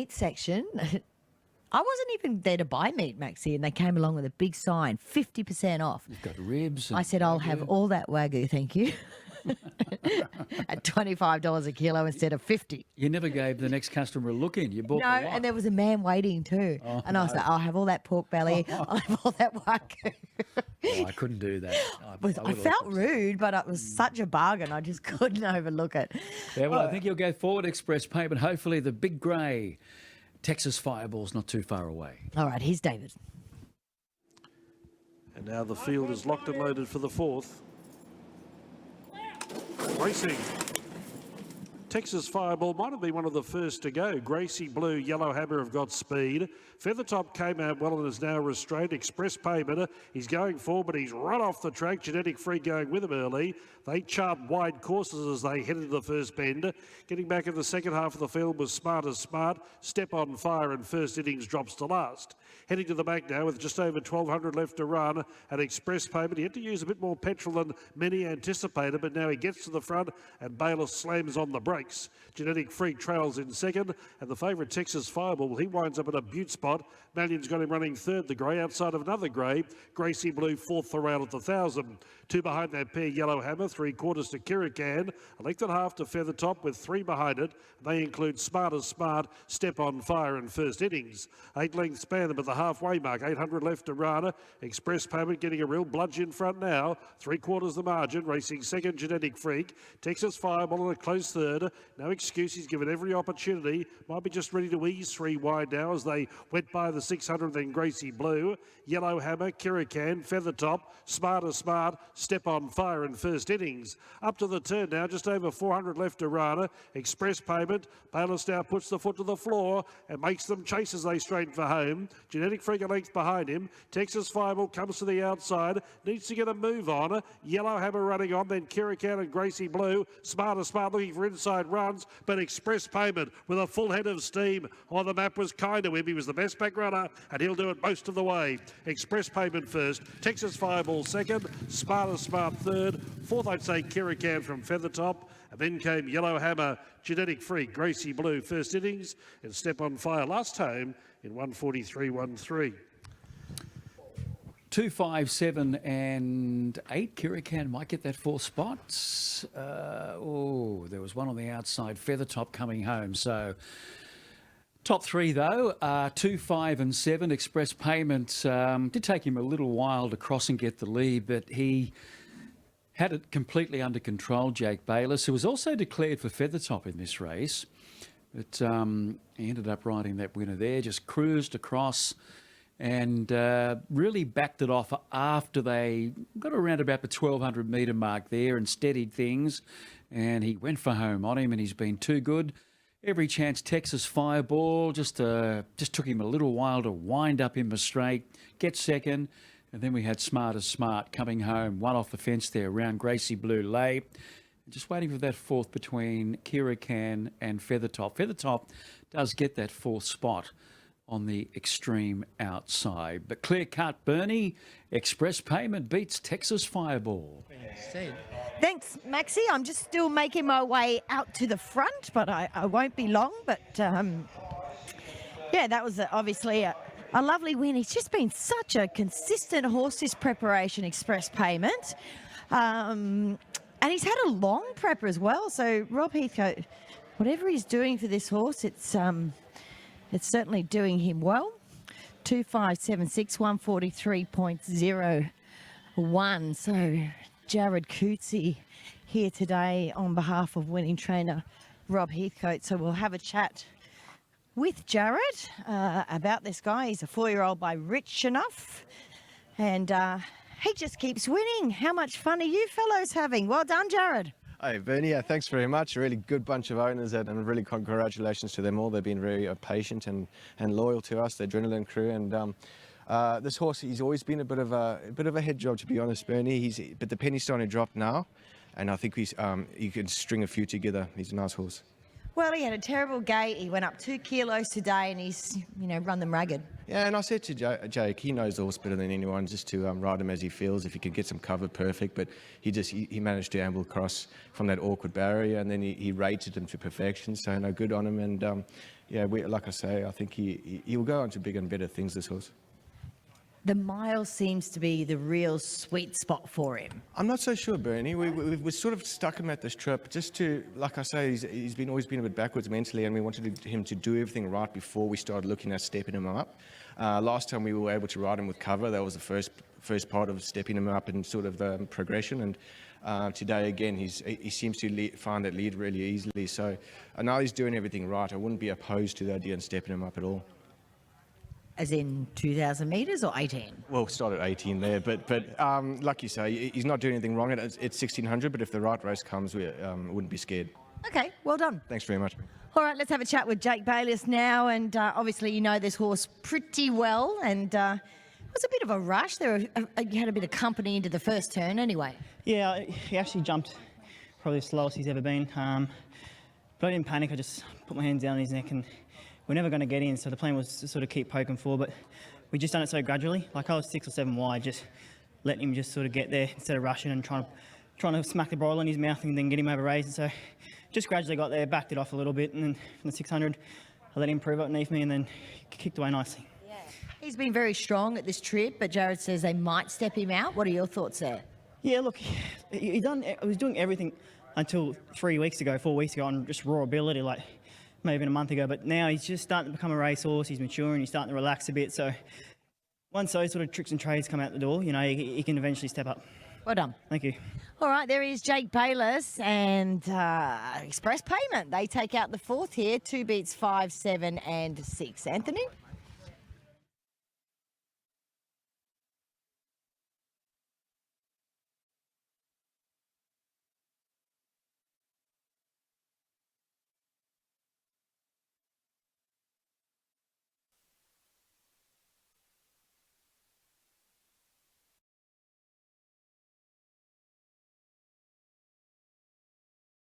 meat section. I wasn't even there to buy meat, Maxie, and they came along with a big sign, 50% off. You've got ribs. And I said, I'll have all that Wagyu, thank you. At $25 a kilo instead of 50. You never gave the next customer a look in. You bought No, the lot. and there was a man waiting too. And I was like, I'll have all that pork belly. I'll have all that Wagyu. Oh, I couldn't do that. I felt rude, but it was such a bargain. I just couldn't overlook it. Yeah, well, I think you'll go forward express payment. Hopefully the big grey Texas Fireball's not too far away. All right, here's David. And now the field is locked and loaded for the fourth. Racing. Texas Fireball might have been one of the first to go. Gracie Blue, Yellow Hammer have got speed. Feathertop came out well and is now restrained. Express Payment, he's going forward, but he's run off the track. Genetic Free going with him early. They chart wide courses as they head into the first bend. Getting back in the second half of the field was Smart as Smart. Step on Fire and first innings drops to last. Heading to the back now with just over 1,200 left to run. An Express Payment, he had to use a bit more petrol than many anticipated, but now he gets to the front and Bayless slams on the brakes. Genetic Free trails in second, and the favourite Texas Fireball, he winds up at a beaut spot. Mallion's got him running third, the grey, outside of another grey. Gracie Blue fourth around at the 1,000. Two behind that pair, Yellow Hammer, 3/4 to Kirikan. A length and a half to Feathertop with three behind it. They include Smart as Smart, Step on Fire and first innings. 8 lengths span them at the halfway mark, 800 left to run. Express Payment getting a real bludge in front now. 3/4 the margin, racing second, Genetic Freak. Texas Fireball in a close third. No excuse, he's given every opportunity. Might be just ready to ease 3 wide now as they went by the 600, then Gracie Blue. Yellow Hammer, Kirikan, Feathertop, Smart as Smart, Step on Fire in first innings. Up to the turn now, just over 400 left to run. Express Payment, Bayless now puts the foot to the floor and makes them chase as they straighten for home. Genetic Freak a length behind him. Texas Fireball comes to the outside, needs to get a move on. Yellow Hammer running on, then Kirikan and Gracie Blue. Smart as Smart looking for inside runs, but Express Payment with a full head of steam on the map was kind to him. He was the best back runner and he'll do it most of the way. Express Payment first, Texas Fireball second, Smart as Smart third, fourth I'd say Kirikan from Feathertop, and then came Yellow Hammer, Genetic Freak, Gracie Blue first innings, and Step on Fire last home in 143.13. 2, 5, 7 and 8. Kirikan might get that fourth spot. There was one on the outside. Feathertop coming home. So top 3 though, 2, 5 and 7. Express Payment did take him a little while to cross and get the lead, but he had it completely under control, Jake Bayless, who was also declared for Feathertop in this race. But he ended up riding that winner there, just cruised across and really backed it off after they got around about the 1,200 metre mark there and steadied things. And he went for home on him, and he's been too good. Every chance Texas Fireball just took him a little while to wind up in the straight, get second. And then we had Smart as Smart coming home, one off the fence there around Gracie Blue Lay. Just waiting for that fourth between Kirikan and Feathertop. Feathertop does get that fourth spot on the extreme outside. But clear cut, Bernie, Express Payment beats Texas Fireball. Thanks, Maxie. I'm just still making my way out to the front, but I won't be long. But yeah, that was obviously a lovely win. He's just been such a consistent horse this preparation, Express Payment. And he's had a long prep as well. So Rob Heathcote, whatever he's doing for this horse, it's certainly doing him well. 2576, 143.01. So Jared Coetzee here today on behalf of winning trainer Rob Heathcote. So we'll have a chat with Jared about this guy. He's a 4-year-old by Rich Enough. And he just keeps winning. How much fun are you fellows having? Well done, Jared. Hey, Bernie, thanks very much. A really good bunch of owners and really congratulations to them all. They've been very patient and loyal to us, the Adrenaline crew. And this horse, he's always been a bit of a head job, to be honest, Bernie. But the penny's starting to drop now, and I think he can string a few together. He's a nice horse. Well, he had a terrible gait. He went up 2 kilos today, and he's, run them ragged. Yeah, and I said to Jake, he knows the horse better than anyone, just to ride him as he feels. If he could get some cover, perfect. But he managed to amble across from that awkward barrier, and then he rated him to perfection. So no, good on him. And yeah, like I say, I think he'll go on to bigger and better things, this horse. The mile seems to be the real sweet spot for him. I'm not so sure, Bernie. We sort of stuck him at this trip just to, like I say, he's always been a bit backwards mentally, and we wanted him to do everything right before we started looking at stepping him up. Last time we were able to ride him with cover. That was the first part of stepping him up in sort of the progression. And today again, he seems to find that lead really easily. So now he's doing everything right. I wouldn't be opposed to the idea of stepping him up at all. As in 2,000 metres or 18? Well, start at 18 there, but like you say, he's not doing anything wrong. It's 1,600, but if the right race comes, we wouldn't be scared. Okay, well done. Thanks very much. All right, let's have a chat with Jake Bayliss now. And obviously, you know this horse pretty well. And it was a bit of a rush. You had a bit of company into the first turn anyway. Yeah, he actually jumped probably the slowest he's ever been. But I didn't panic. I just put my hands down on his neck, and we're never going to get in. So the plan was to sort of keep poking forward. But we just done it so gradually. Like I was 6 or 7 wide, just letting him just sort of get there instead of rushing and trying to smack the bridle in his mouth and then get him over race. And so just gradually got there, backed it off a little bit, and then from the 600, I let him prove it underneath me and then kicked away nicely. Yeah. He's been very strong at this trip, but Jared says they might step him out. What are your thoughts there? Yeah, look, he was doing everything until 4 weeks ago on just raw ability, like maybe even a month ago. But now he's just starting to become a racehorse. He's maturing. He's starting to relax a bit. So once those sort of tricks and trades come out the door, you know, he can eventually step up. Well done. Thank you. All right, there is Jake Bayliss and Express Payment. They take out the fourth here, 2 beats 5, 7 and 6. Anthony?